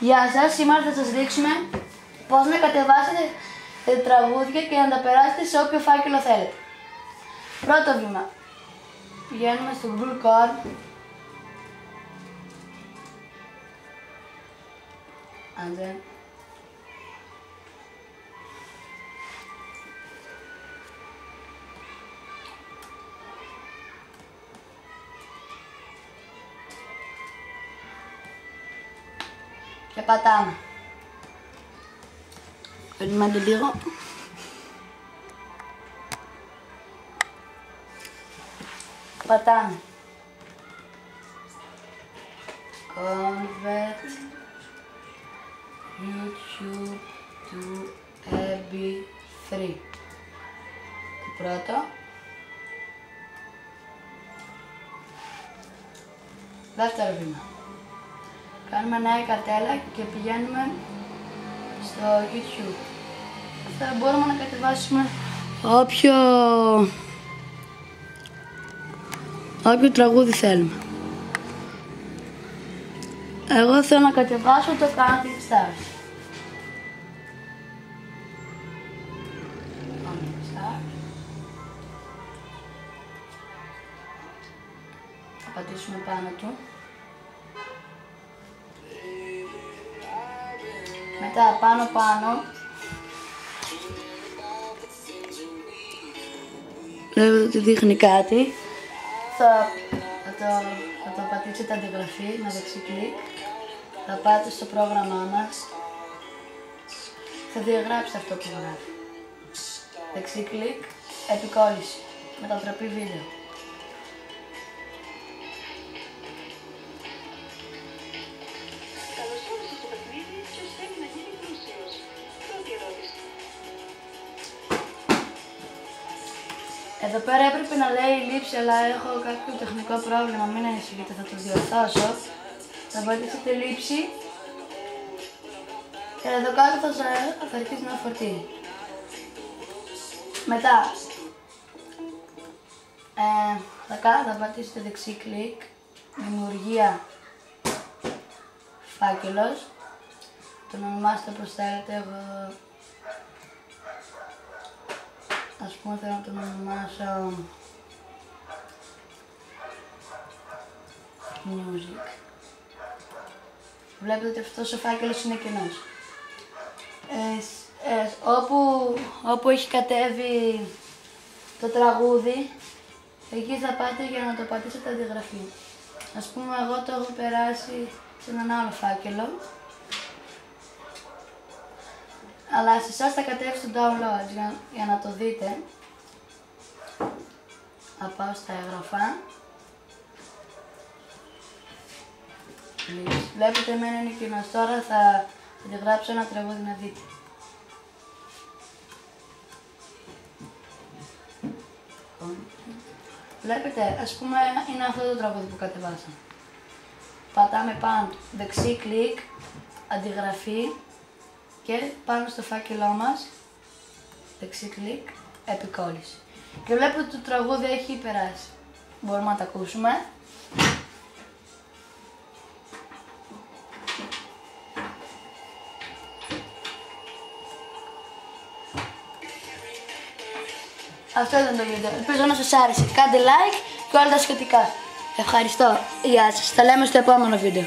Γεια σας, σήμερα θα σας δείξουμε πώς να κατεβάσετε τραγούδια και να τα περάσετε σε όποιο φάκελο θέλετε. Πρώτο βήμα, πηγαίνουμε στο Google Chord. Και πατάμε. Περιμένετε λίγο. Πατάμε. Convert YouTube to MP3. Το πρώτο. Δεύτερο βήμα. Κάνουμε νέα καρτέλα και πηγαίνουμε στο YouTube. Αυτά μπορούμε να κατεβάσουμε όποιο τραγούδι θέλουμε. Εγώ θέλω να κατεβάσω το Counting Stars. Θα πατήσουμε πάνω του. Μετά πάνω βλέπετε ότι δείχνει κάτι. Θα το πατήσετε αντιγραφή με δεξί κλικ. Θα πάτε στο πρόγραμμά μας. Θα διαγράψετε αυτό που γράφει. Δεξί κλικ, επικόλληση, μετατροπή βίντεο. Εδώ πέρα έπρεπε να λέει λήψη, αλλά έχω κάποιο τεχνικό πρόβλημα, μην ανησυχείτε, θα το διορθώσω. Θα πατήσετε λήψη και εδώ κάτω θα αρχίσει να φορτίζει. Μετά θα πατήσετε δεξί κλικ, δημιουργία φάκελος, τον ονομάσετε όπως θέλετε. Εγώ ας πούμε θέλω να τον ονομάσω Music. Βλέπετε ότι αυτός ο φάκελος είναι κενός. Όπου έχει κατέβει το τραγούδι, εκεί θα πάτε για να το πατήσετε αντιγραφή. Ας πούμε εγώ το έχω περάσει σε έναν άλλο φάκελο, αλλά σε εσάς θα κατέβει στο download για να το δείτε. Θα πάω στα έγγραφα. Βλέπετε εμένα είναι κοινός. Τώρα θα αντιγράψω ένα τραγούδι να δείτε. Βλέπετε, ας πούμε είναι αυτό το τραγούδι που κατεβάσαμε. Πατάμε πάνω, δεξί κλικ, αντιγραφή και πάνω στο φάκελό μας, δεξί κλικ, επικόλληση. Και βλέπετε ότι το τραγούδι έχει περάσει. Μπορούμε να το ακούσουμε. Αυτό ήταν το βίντεο. Ελπίζω να σας άρεσε. Κάντε like και όλα τα σχετικά. Ευχαριστώ. Γεια σας. Τα λέμε στο επόμενο βίντεο.